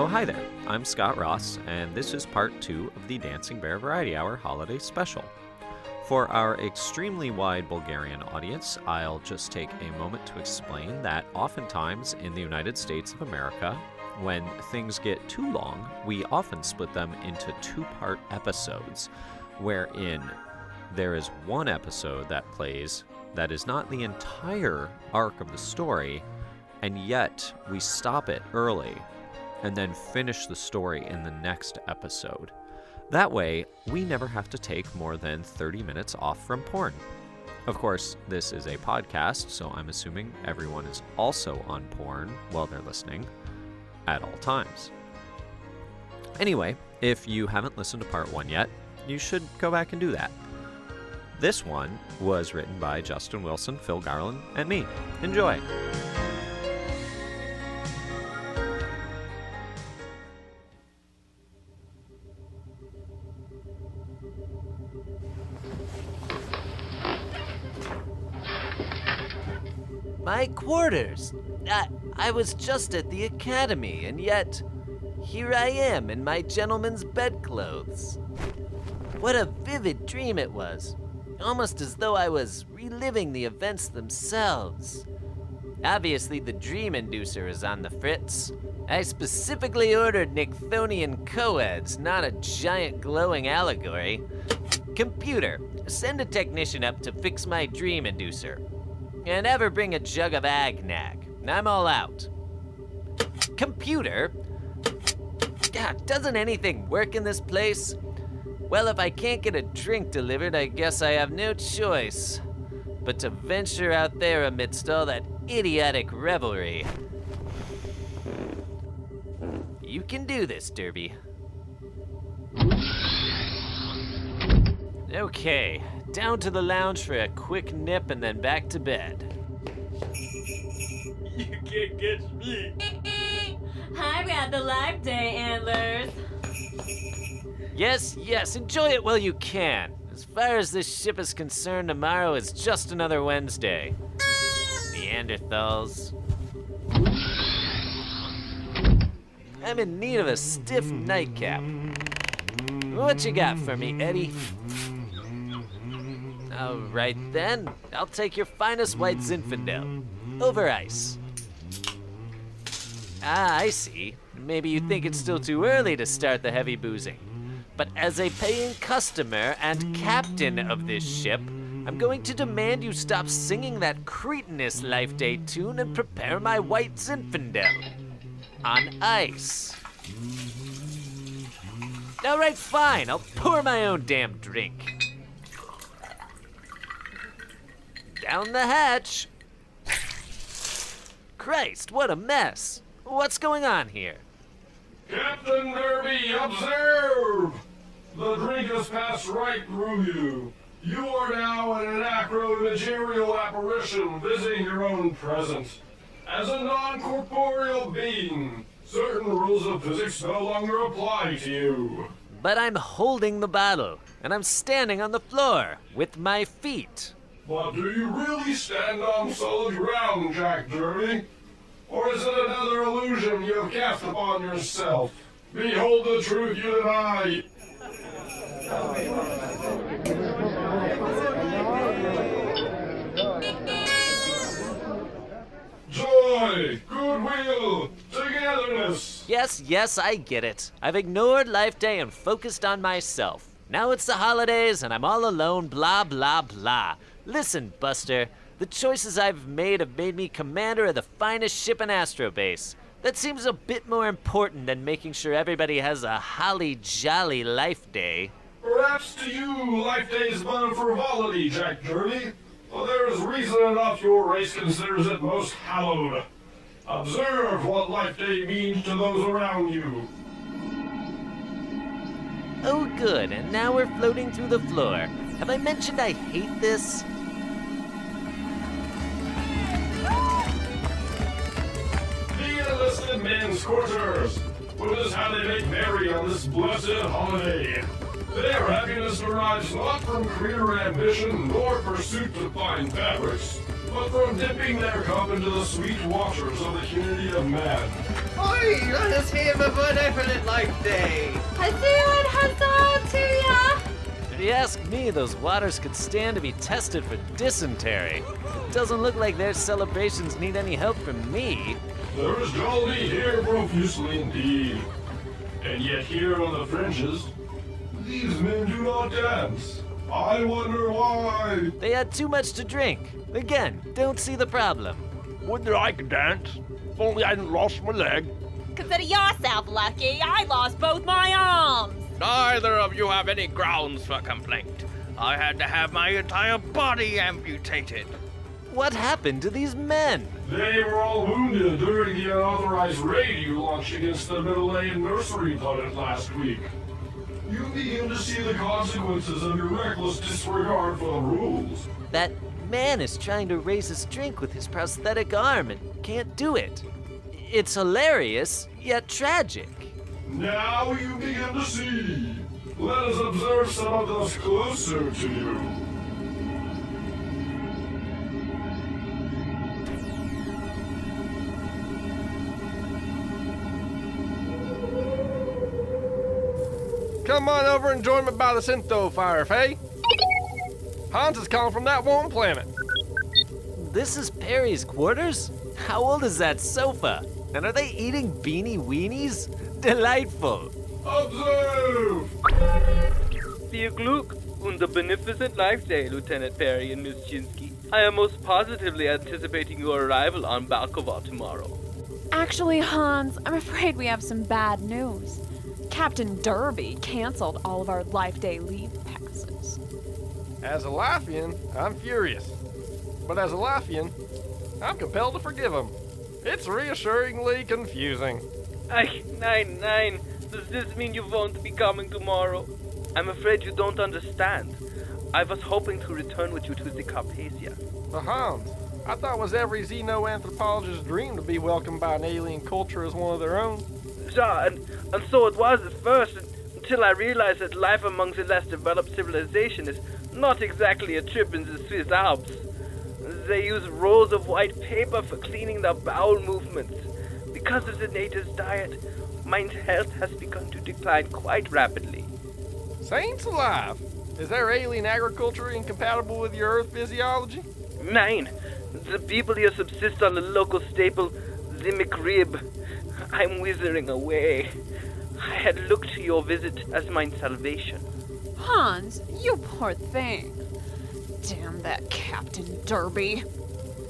Oh, hi there. I'm Scott Ross, and this is part 2 of the Dancing Bear Variety Hour Holiday Special. For our extremely wide Bulgarian audience, I'll just take a moment to explain that oftentimes in the United States of America, when things get too long, we often split them into 2-part episodes, wherein there is one episode that plays that is not the entire arc of the story, and yet we stop it early and then finish the story in the next episode. That way, we never have to take more than 30 minutes off from porn. Of course, this is a podcast, so I'm assuming everyone is also on porn while they're listening at all times. Anyway, if you haven't listened to part 1 yet, you should go back and do that. This one was written by Justin Wilson, Phil Garland, and me. Enjoy! My quarters! I was just at the academy, and yet here I am in my gentleman's bedclothes. What a vivid dream it was, almost as though I was reliving the events themselves. Obviously, the dream inducer is on the fritz. I specifically ordered Nichthonian coeds, not a giant glowing allegory. Computer, send a technician up to fix my dream inducer. And ever bring a jug of Agnag. I'm all out. Computer? God, doesn't anything work in this place? Well, if I can't get a drink delivered, I guess I have no choice but to venture out there amidst all that idiotic revelry. You can do this, Derby. Okay, down to the lounge for a quick nip and then back to bed. You can't catch me. Hi, we had the live day, Antlers. Yes, enjoy it while you can. As far as this ship is concerned, tomorrow is just another Wednesday. Neanderthals. I'm in need of a stiff nightcap. What you got for me, Eddie? All right then, I'll take your finest white Zinfandel. Over ice. Ah, I see. Maybe you think it's still too early to start the heavy boozing. But as a paying customer and captain of this ship, I'm going to demand you stop singing that cretinous Life Day tune and prepare my white Zinfandel. On ice. All right, fine. I'll pour my own damn drink. Down the hatch. Christ, what a mess. What's going on here? Captain Derby, observe! The drink has passed right through you. You are now an anacro-material apparition visiting your own present. As a non-corporeal being, certain rules of physics no longer apply to you. But I'm holding the bottle, and I'm standing on the floor with my feet. But do you really stand on solid ground, Jack Derby? Or is it another illusion you have cast upon yourself? Behold the truth you deny. Joy, goodwill, togetherness. Yes, I get it. I've ignored Life Day and focused on myself. Now it's the holidays and I'm all alone, blah, blah, blah. Listen, Buster, the choices I've made have made me commander of the finest ship in Astrobase. That seems a bit more important than making sure everybody has a holly jolly Life Day. Perhaps to you, Life Day is but a frivolity, Jack Derby. But there is reason enough your race considers it most hallowed. Observe what Life Day means to those around you. Oh good, and now we're floating through the floor. Have I mentioned I hate this? The enlisted men's quarters. With us how they make merry on this blessed holiday. Their happiness derives not from career ambition nor pursuit of fine fabrics, but from dipping their cup into the sweet waters of the community of man. Oi, let us hear the benevolent life day. Huzzah and huzzah to ya! If you ask me, those waters could stand to be tested for dysentery. It doesn't look like their celebrations need any help from me. There is jollity here profusely indeed. And yet here on the fringes, these men do not dance. I wonder why. They had too much to drink. Again, don't see the problem. Wouldn't I could dance? If only I hadn't lost my leg. Consider yourself lucky. I lost both my arms. Neither of you have any grounds for complaint. I had to have my entire body amputated. What happened to these men? They were all wounded during the unauthorized raid you launched against the middle-aged nursery pundit last week. You begin to see the consequences of your reckless disregard for the rules. That man is trying to raise his drink with his prosthetic arm and can't do it. It's hilarious, yet tragic. Now you begin to see. Let us observe some of those closer to you. Come on over and join me by the Sinto fire, Faye. Hans is calling from that one planet. This is Perry's quarters? How old is that sofa? And are they eating beanie weenies? Delightful. Observe! Viel Glück und the beneficent life day, Lieutenant Perry and Miss Chinsky. I am most positively anticipating your arrival on Balkova tomorrow. Actually, Hans, I'm afraid we have some bad news. Captain Derby canceled all of our Life Day leave passes. As a Latvian, I'm furious. But as a Latvian, I'm compelled to forgive him. It's reassuringly confusing. Nein. Does this mean you won't be coming tomorrow? I'm afraid you don't understand. I was hoping to return with you to the Carpathia. But Hans, I thought it was every xenoanthropologist's dream to be welcomed by an alien culture as one of their own. Yeah, and so it was at first, until I realized that life among the less developed civilization is not exactly a trip in the Swiss Alps. They use rolls of white paper for cleaning their bowel movements. Because of the natives' diet, my health has begun to decline quite rapidly. Saints alive! Is their alien agriculture incompatible with your Earth physiology? Nein, the people here subsist on the local staple, the McRib. I'm withering away. I had looked to your visit as mine salvation. Hans, you poor thing. Damn that Captain Derby.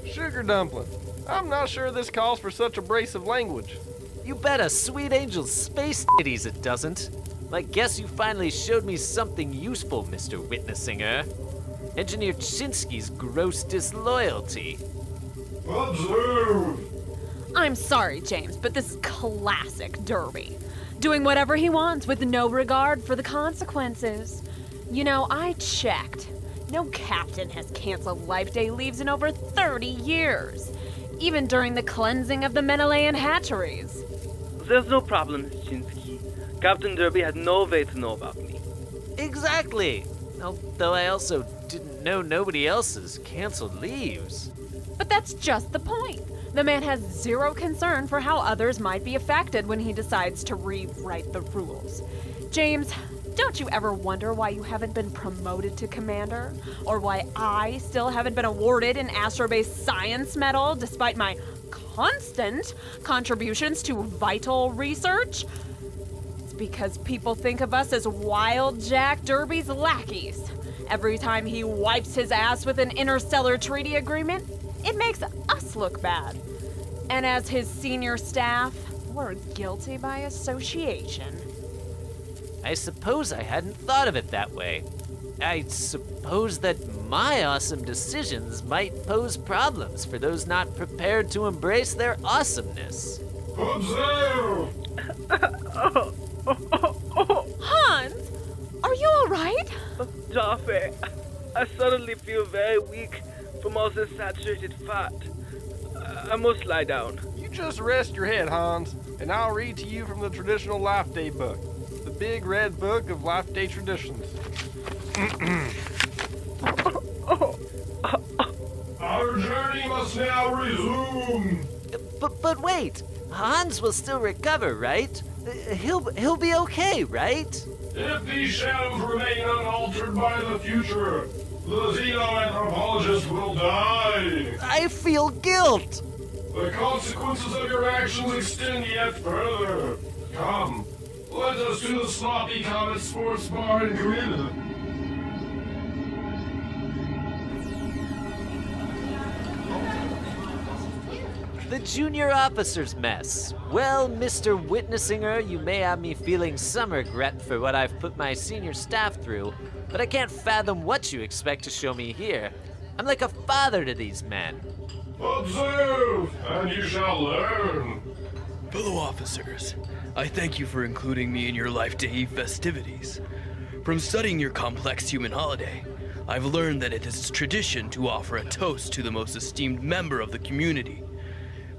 Sugar dumpling. I'm not sure this calls for such abrasive language. You bet a sweet angel space titties it doesn't. I guess you finally showed me something useful, Mr. Witnessinger. Engineer Chinsky's gross disloyalty. Observe! I'm sorry, James, but this is classic Derby. Doing whatever he wants with no regard for the consequences. You know, I checked. No captain has canceled Life Day leaves in over 30 years. Even during the cleansing of the Menelaean hatcheries. There's no problem, Miss Chinsky. Captain Derby had no way to know about me. Exactly. Although I also didn't know nobody else's canceled leaves. But that's just the point. The man has zero concern for how others might be affected when he decides to rewrite the rules. James, don't you ever wonder why you haven't been promoted to commander? Or why I still haven't been awarded an Astrobase Science Medal despite my constant contributions to vital research? It's because people think of us as Wild Jack Derby's lackeys. Every time he wipes his ass with an interstellar treaty agreement, it makes us look bad. And as his senior staff, we're guilty by association. I suppose I hadn't thought of it that way. I suppose that my awesome decisions might pose problems for those not prepared to embrace their awesomeness. Observe! Hans, are you all right? Darfy, I suddenly feel very weak from all this saturated fat. I must lie down. You just rest your head, Hans, and I'll read to you from the traditional Life Day book. The big red book of Life Day traditions. Our Your journey must now resume. But wait, Hans will still recover, right? He'll be okay, right? If these shadows remain unaltered by the future, the xenoanthropologist will die. I feel guilt. The consequences of your actions extend yet further. Come, let us to the Sloppy Comet Sports Bar and Grill. The junior officer's mess. Well, Mr. Witnessinger, you may have me feeling some regret for what I've put my senior staff through, but I can't fathom what you expect to show me here. I'm like a father to these men. Observe, and you shall learn. Fellow officers, I thank you for including me in your Life Day festivities. From studying your complex human holiday, I've learned that it is tradition to offer a toast to the most esteemed member of the community.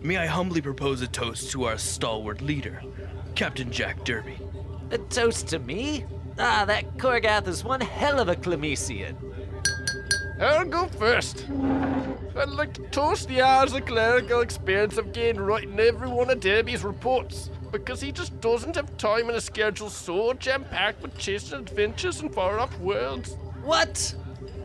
May I humbly propose a toast to our stalwart leader, Captain Jack Derby. A toast to me? Ah, that Korgath is one hell of a Clemesian. I'll go first. I'd like to toast the hours of clerical experience I've gained writing every one of Derby's reports, because he just doesn't have time in a schedule so jam-packed with chasing adventures and far-off worlds. What?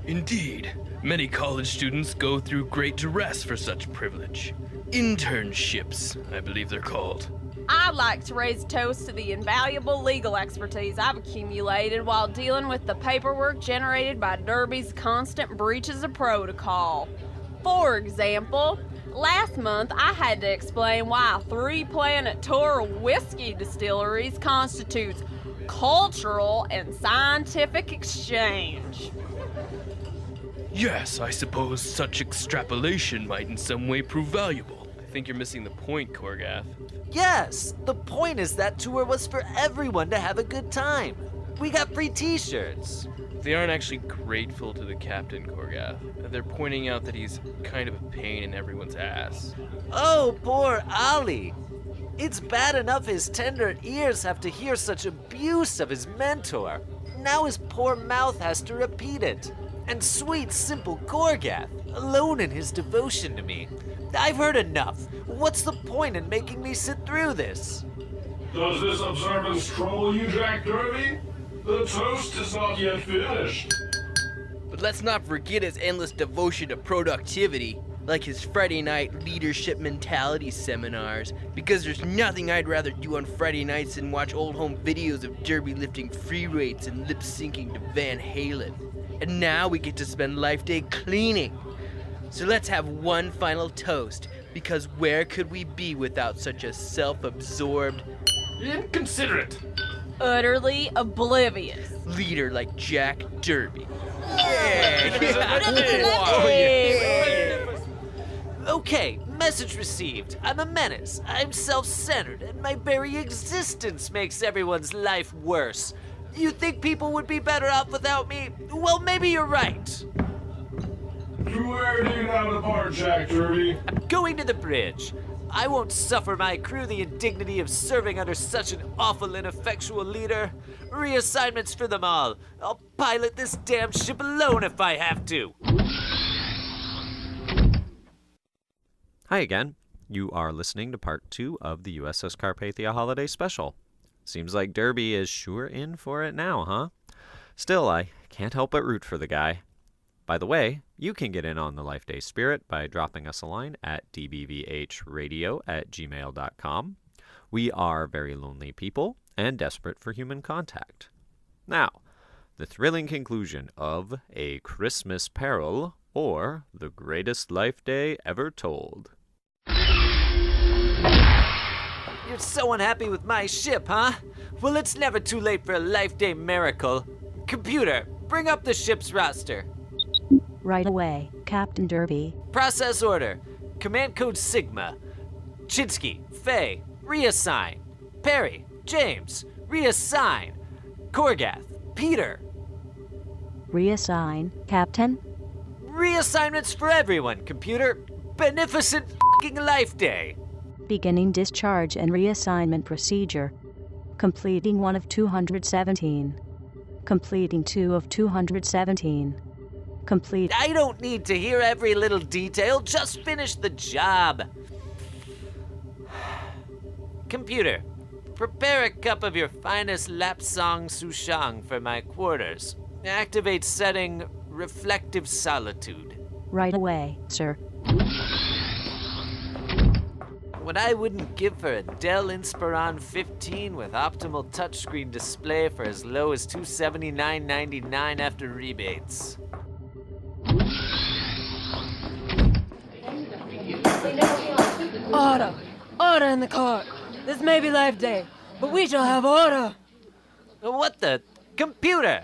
Indeed, many college students go through great duress for such privilege. Internships, I believe they're called. I'd like to raise a toast to the invaluable legal expertise I've accumulated while dealing with the paperwork generated by Derby's constant breaches of protocol. For example, last month I had to explain why a 3-planet tour of whiskey distilleries constitutes cultural and scientific exchange. Yes, I suppose such extrapolation might in some way prove valuable. I think you're missing the point, Korgath. Yes, the point is that tour was for everyone to have a good time. We got free t-shirts. They aren't actually grateful to the captain, Korgath. They're pointing out that he's kind of a pain in everyone's ass. Oh, poor Ollie. It's bad enough his tender ears have to hear such abuse of his mentor. Now his poor mouth has to repeat it. And sweet, simple Korgath, alone in his devotion to me. I've heard enough. What's the point in making me sit through this? Does this observance trouble you, Jack Derby? The toast is not yet finished. But let's not forget his endless devotion to productivity, like his Friday night leadership mentality seminars, because there's nothing I'd rather do on Friday nights than watch old home videos of Derby lifting free weights and lip-syncing to Van Halen. And now we get to spend Life Day cleaning. So let's have one final toast, because where could we be without such a self-absorbed, Inconsiderate. Utterly oblivious. leader like Jack Derby? Okay, message received. I'm a menace. I'm self-centered, and my very existence makes everyone's life worse. You think people would be better off without me? Well, maybe you're right. To where do you now depart, Jack Derby? I'm going to the bridge. I won't suffer my crew the indignity of serving under such an awful, ineffectual leader. Reassignments for them all. I'll pilot this damn ship alone if I have to. Hi again. You are listening to part 2 of the USS Carpathia Holiday Special. Seems like Derby is sure in for it now, huh? Still, I can't help but root for the guy. By the way, you can get in on the Life Day spirit by dropping us a line at dbvhradio@gmail.com. We are very lonely people and desperate for human contact. Now, the thrilling conclusion of A Christmas Peril, or The Greatest Life Day Ever Told. You're so unhappy with my ship, huh? Well, it's never too late for a Life Day miracle. Computer, bring up the ship's roster. Right away, Captain Derby. Process order. Command code Sigma. Chinsky, Faye, reassign. Perry, James, reassign. Korgath, Peter. Reassign, Captain. Reassignments for everyone, computer. Beneficent f***ing Life Day. Beginning discharge and reassignment procedure. Completing 1 of 217. Completing 2 of 217. Complete. I don't need to hear every little detail. Just finish the job. Computer, prepare a cup of your finest Lapsang Souchong for my quarters. Activate setting Reflective Solitude. Right away, sir. What I wouldn't give for a Dell Inspiron 15 with optimal touchscreen display for as low as $279.99 after rebates. Order! Order in the court! This may be Life Day, but we shall have order! What the? Computer!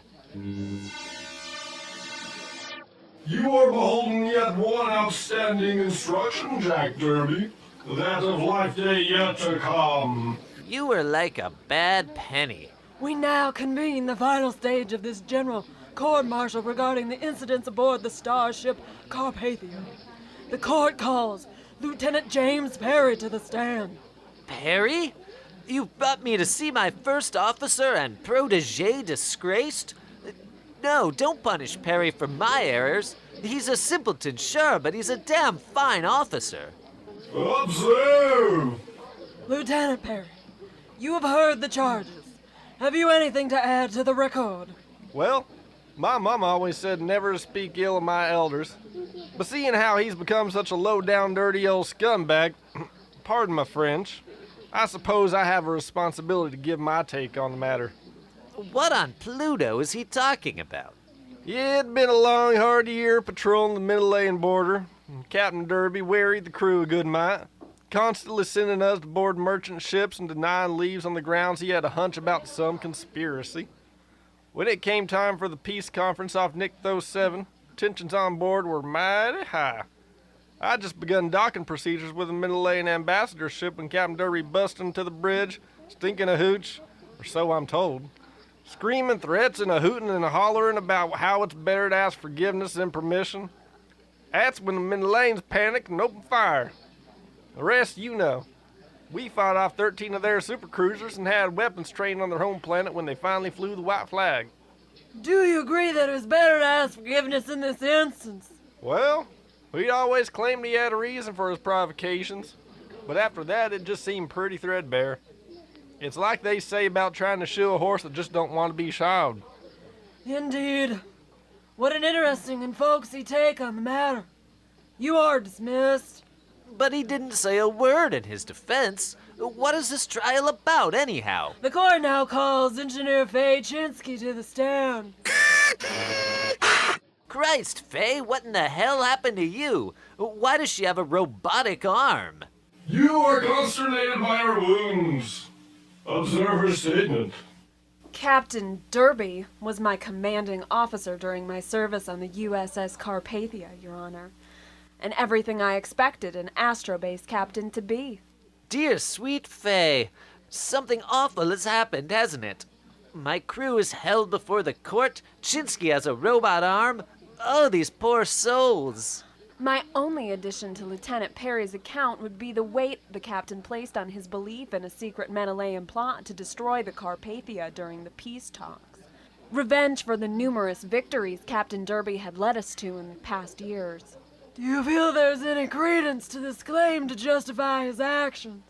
You are beholden yet one outstanding instruction, Jack Derby. That of Life Day yet to come. You were like a bad penny. We now convene the final stage of this general court-martial regarding the incidents aboard the starship Carpathia. The court calls Lieutenant James Perry to the stand. Perry? You brought me to see my first officer and protege disgraced? No, don't punish Perry for my errors. He's a simpleton, sure, but he's a damn fine officer. Observe! Lieutenant Perry, you have heard the charges. Have you anything to add to the record? Well, my mama always said never to speak ill of my elders. But seeing how he's become such a low-down, dirty old scumbag, pardon my French, I suppose I have a responsibility to give my take on the matter. What on Pluto is he talking about? Yeah, it'd been a long, hard year patrolling the Middle border. Captain Derby wearied the crew a good mite, constantly sending us to board merchant ships and denying leaves on the grounds he had a hunch about some conspiracy. When it came time for the peace conference off Nykthos 7, tensions on board were mighty high. I'd just begun docking procedures with the Middle-Lane ambassador ship when Captain Derby busted into the bridge, stinking a hooch, or so I'm told, screaming threats and a hooting and a hollering about how it's better to ask forgiveness than permission. That's when the Middle-Lanes panicked and opened fire. The rest you know. We fought off 13 of their supercruisers and had weapons trained on their home planet when they finally flew the white flag. Do you agree that it was better to ask forgiveness in this instance? Well, he'd always claimed he had a reason for his provocations, but after that it just seemed pretty threadbare. It's like they say about trying to shoe a horse that just don't want to be shod. Indeed. What an interesting and folksy take on the matter. You are dismissed. But he didn't say a word in his defense. What is this trial about, anyhow? The court now calls Engineer Faye Chinsky to the stand. Christ, Faye, what in the hell happened to you? Why does she have a robotic arm? You are consternated by her wounds. Observe her statement. Captain Derby was my commanding officer during my service on the USS Carpathia, Your Honor, and everything I expected an Astrobase captain to be. Dear sweet Faye, something awful has happened, hasn't it? My crew is held before the court. Chinsky has a robot arm. Oh, these poor souls. My only addition to Lieutenant Perry's account would be the weight the captain placed on his belief in a secret Menelaean plot to destroy the Carpathia during the peace talks. Revenge for the numerous victories Captain Derby had led us to in past years. Do you feel there's any credence to this claim to justify his actions?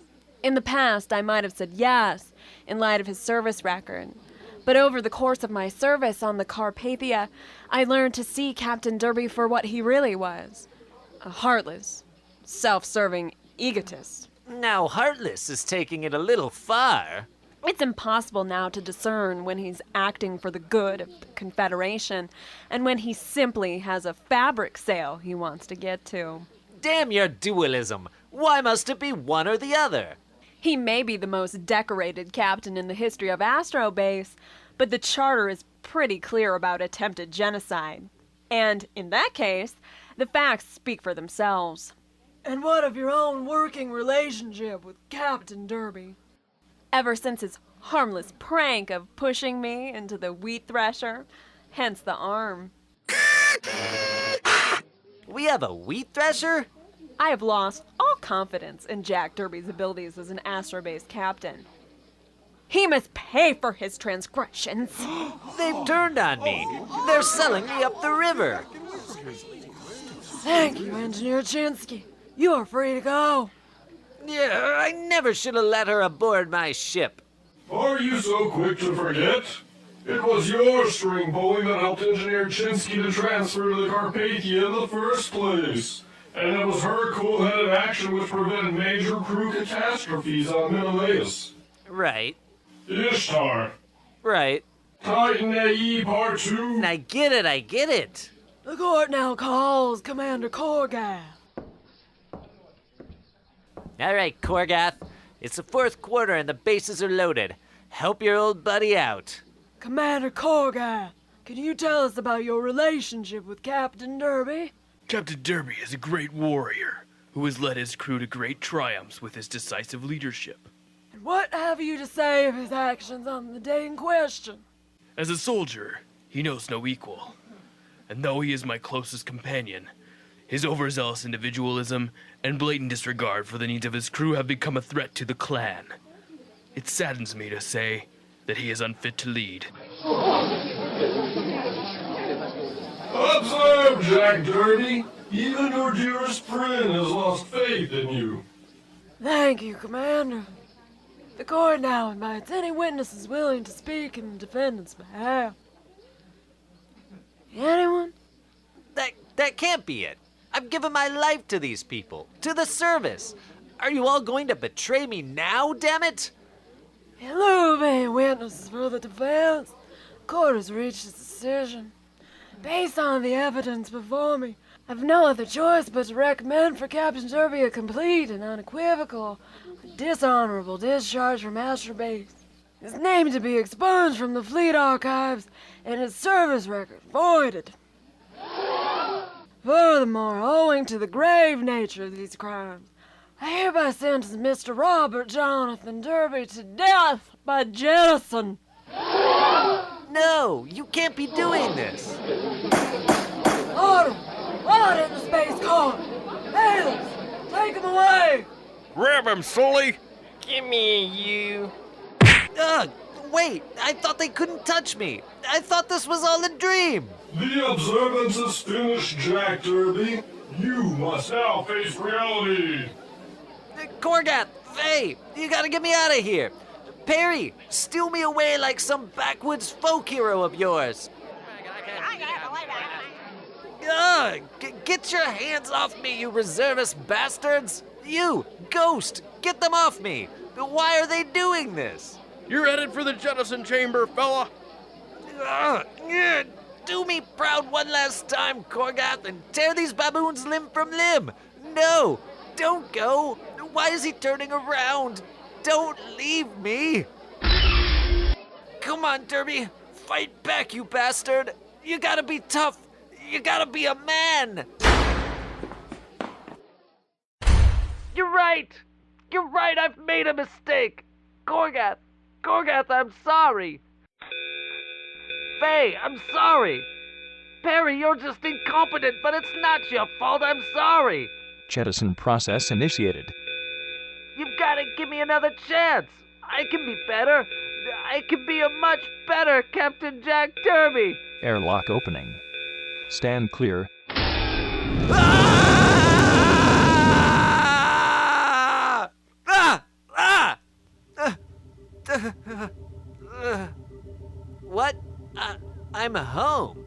In the past, I might have said yes, in light of his service record. But over the course of my service on the Carpathia, I learned to see Captain Derby for what he really was. A heartless, self-serving egotist. Now Heartless is taking it a little far. It's impossible now to discern when he's acting for the good of the Confederation and when he simply has a fabric sale he wants to get to. Damn your dualism. Why must it be one or the other? He may be the most decorated captain in the history of Astrobase, but the charter is pretty clear about attempted genocide. And in that case, the facts speak for themselves. And what of your own working relationship with Captain Derby? Ever since his harmless prank of pushing me into the wheat thresher, hence the arm. We have a wheat thresher? I have lost all confidence in Jack Derby's abilities as an Astrobase captain. He must pay for his transgressions. They've turned on me. They're selling me up the river. Thank you, Engineer Chinsky. You are free to go. Yeah, I never should have let her aboard my ship. Are you so quick to forget? It was your string pulling that helped Engineer Chinsky to transfer to the Carpathia in the first place. And it was her cool-headed action which prevented major crew catastrophes on Menelaus. Right. Ishtar. Right. Titan AE Part 2. I get it. The court now calls Commander Korgath. All right, Korgath. It's the fourth quarter and the bases are loaded. Help your old buddy out. Commander Korgath, can you tell us about your relationship with Captain Derby? Captain Derby is a great warrior who has led his crew to great triumphs with his decisive leadership. And what have you to say of his actions on the day in question? As a soldier, he knows no equal. And though he is my closest companion, his overzealous individualism and blatant disregard for the needs of his crew have become a threat to the clan. It saddens me to say that he is unfit to lead. Observe, Jack Derby. Even your dearest friend has lost faith in you. Thank you, Commander. The court now invites any witnesses willing to speak in the defendant's behalf. Anyone? That can't be it. I've given my life to these people, to the service. Are you all going to betray me now, damn it? In lieu of any witnesses for the defense, the court has reached its decision. Based on the evidence before me, I've no other choice but to recommend for Captain Derby a complete and unequivocal, dishonorable discharge from Master Base. His name to be expunged from the fleet archives and his service record voided. Furthermore, owing to the grave nature of these crimes, I hereby sentence Mr. Robert Jonathan Derby to death by jettison. No, you can't be doing this. Order! Order in the space car! Hails! Take him away! Grab him, Sully! Give me you. Ugh, wait, I thought they couldn't touch me. I thought this was all a dream. The observance is finished, Jack Derby. You must now face reality. Korgath, Faye, you gotta get me out of here. Perry, steal me away like some backwoods folk hero of yours. Ugh, get your hands off me, you reservist bastards. You, Ghost, get them off me. Why are they doing this? You're headed for the jettison chamber, fella. Do me proud one last time, Korgath, and tear these baboons limb from limb. No, don't go. Why is he turning around? Don't leave me. Come on, Derby. Fight back, you bastard. You gotta be tough. You gotta be a man. You're right. You're right. I've made a mistake. Korgath, I'm sorry. Faye, I'm sorry. Perry, you're just incompetent, but it's not your fault. I'm sorry. Jettison process initiated. You've got to give me another chance. I can be better. I can be a much better Captain Jack Derby. Airlock opening. Stand clear. What? I'm home.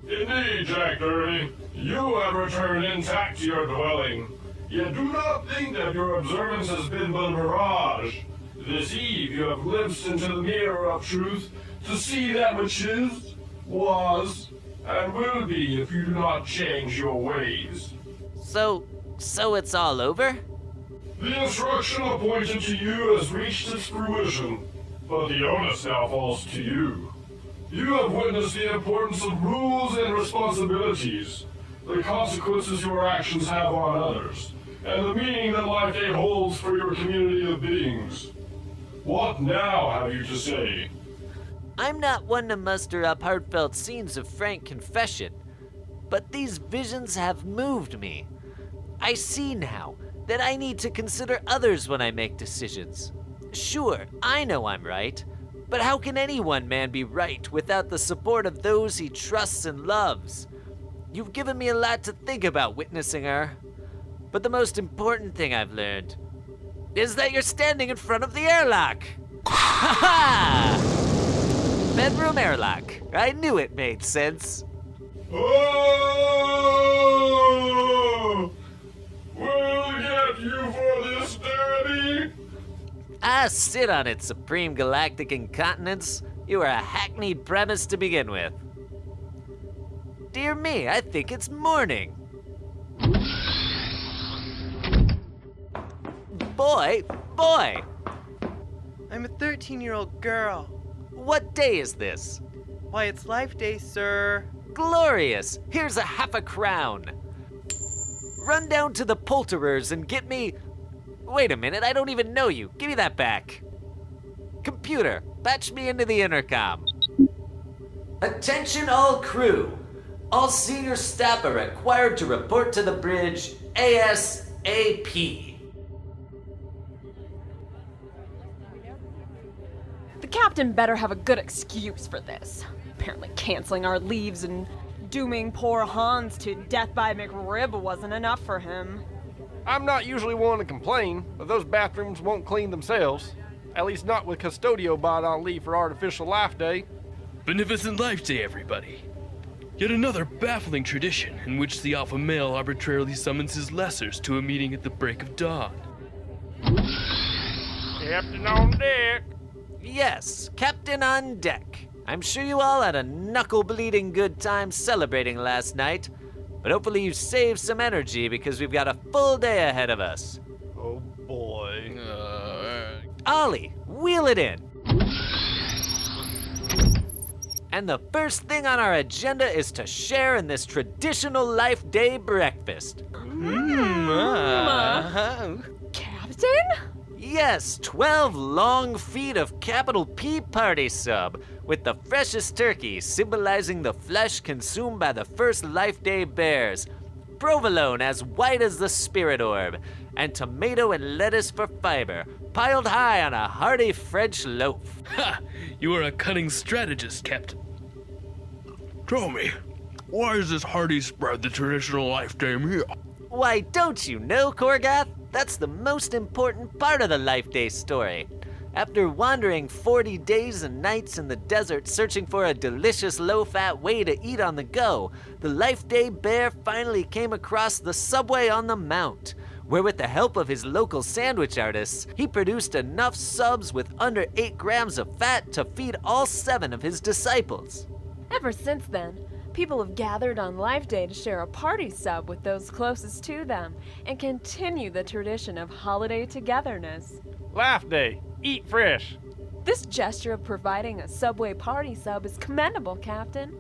Indeed, Jack Derby. You have returned intact to your dwelling. Yet do not think that your observance has been but a mirage. This eve you have glimpsed into the mirror of truth to see that which is, was, and will be if you do not change your ways. So it's all over? The instruction appointed to you has reached its fruition, but the onus now falls to you. You have witnessed the importance of rules and responsibilities, the consequences your actions have on others, and the meaning that life day holds for your community of beings. What now have you to say? I'm not one to muster up heartfelt scenes of frank confession, but these visions have moved me. I see now that I need to consider others when I make decisions. Sure, I know I'm right, but how can any one man be right without the support of those he trusts and loves? You've given me a lot to think about witnessing her. But the most important thing I've learned is that you're standing in front of the airlock. Ha ha! Bedroom airlock. I knew it made sense. Oh! We'll get you for this, Daddy! I sit on it, Supreme Galactic Incontinence. You are a hackneyed premise to begin with. Dear me, I think it's morning. Boy! I'm a 13-year-old girl. What day is this? Why, it's Life Day, sir. Glorious! Here's a half a crown. Run down to the poulterers and get me... Wait a minute, I don't even know you. Give me that back. Computer, patch me into the intercom. Attention all crew. All senior staff are required to report to the bridge ASAP. The captain better have a good excuse for this. Apparently canceling our leaves and dooming poor Hans to death by McRib wasn't enough for him. I'm not usually one to complain, but those bathrooms won't clean themselves. At least not with Custodio bot on leave for Artificial Life Day. Beneficent Life Day, everybody. Yet another baffling tradition in which the alpha male arbitrarily summons his lessers to a meeting at the break of dawn. Captain on deck. Yes, Captain on deck. I'm sure you all had a knuckle-bleeding good time celebrating last night, but hopefully you saved some energy because we've got a full day ahead of us. Oh boy. Ollie, wheel it in. And the first thing on our agenda is to share in this traditional Life Day breakfast. Captain? Yes, 12 long feet of capital P party sub, with the freshest turkey symbolizing the flesh consumed by the first Life Day bears, provolone as white as the spirit orb, and tomato and lettuce for fiber, piled high on a hearty French loaf. Ha! You are a cunning strategist, Captain. Tell me, why is this hearty spread the traditional Life Day meal? Why, don't you know, Korgath? That's the most important part of the Life Day story. After wandering 40 days and nights in the desert searching for a delicious low-fat way to eat on the go, the Life Day bear finally came across the subway on the Mount, where with the help of his local sandwich artists, he produced enough subs with under 8 grams of fat to feed all 7 of his disciples. Ever since then, people have gathered on Life Day to share a party sub with those closest to them and continue the tradition of holiday togetherness. Life Day. Eat fresh. This gesture of providing a Subway party sub is commendable, Captain,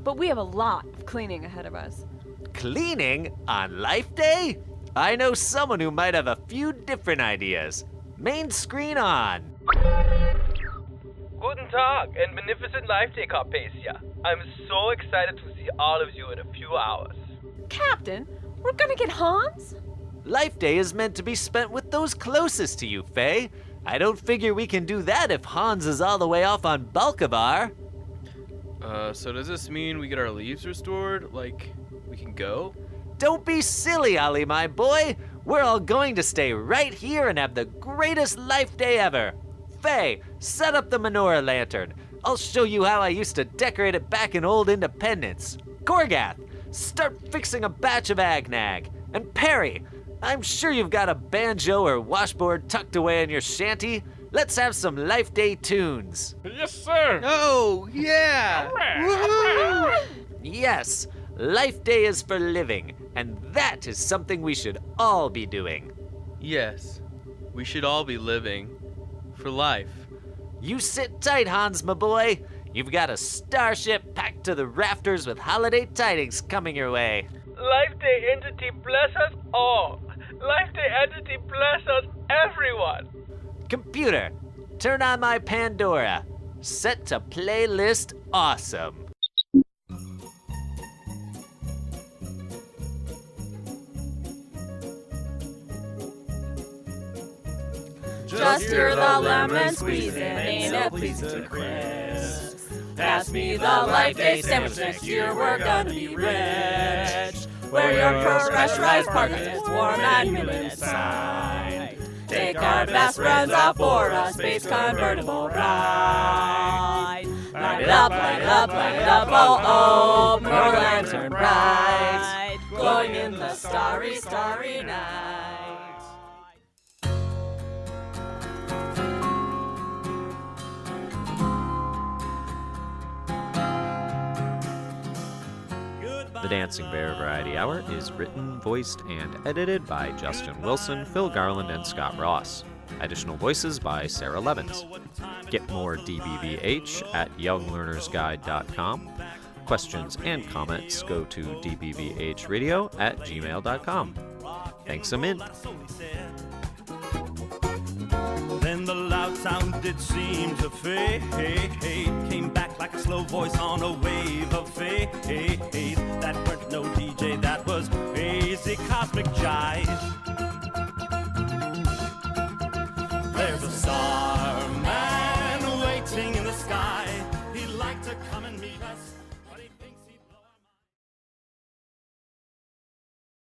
but we have a lot of cleaning ahead of us. Cleaning on Life Day? I know someone who might have a few different ideas. Main screen on. Guten Tag and beneficent Life Day, Carpathia. I'm so excited to see all of you in a few hours. Captain, we're gonna get Hans? Life Day is meant to be spent with those closest to you, Faye. I don't figure we can do that if Hans is all the way off on Balkavar. So does this mean we get our leaves restored? Like, we can go? Don't be silly, Ollie, my boy. We're all going to stay right here and have the greatest Life Day ever. Faye, set up the menorah lantern. I'll show you how I used to decorate it back in old Independence. Korgath, start fixing a batch of Agnag. And Perry, I'm sure you've got a banjo or washboard tucked away in your shanty. Let's have some Life Day tunes. Yes, sir. Oh, yeah. Woohoo! Yes, Life Day is for living, and that is something we should all be doing. Yes, we should all be living for life. You sit tight, Hans, my boy. You've got a starship packed to the rafters with holiday tidings coming your way. Life Day entity bless us all. Life Day entity bless us everyone. Computer, turn on my Pandora. Set to playlist awesome. Just hear the lemon squeezing, ain't it pleasing to Chris? Pass me the Life Day sandwich. Next year we're gonna be rich. Where your pressurized parka is warm and humid inside. Take our best friends out for a space convertible ride. Light it up, light it up, light it up, oh oh, more lantern bright, glowing in the starry, starry night. The Dancing Bear Variety Hour is written, voiced, and edited by Justin Wilson, Phil Garland, and Scott Ross. Additional voices by Sarah Levins. Get more DBVH at younglearnersguide.com. Questions and comments go to dbvhradio@gmail.com. Thanks a mint. Then the loud sound did seem to fade. Came back like a slow voice on a wave of fade. That weren't no DJ, that was crazy cosmic jive. There's a star man waiting in the sky. He'd like to come and meet us.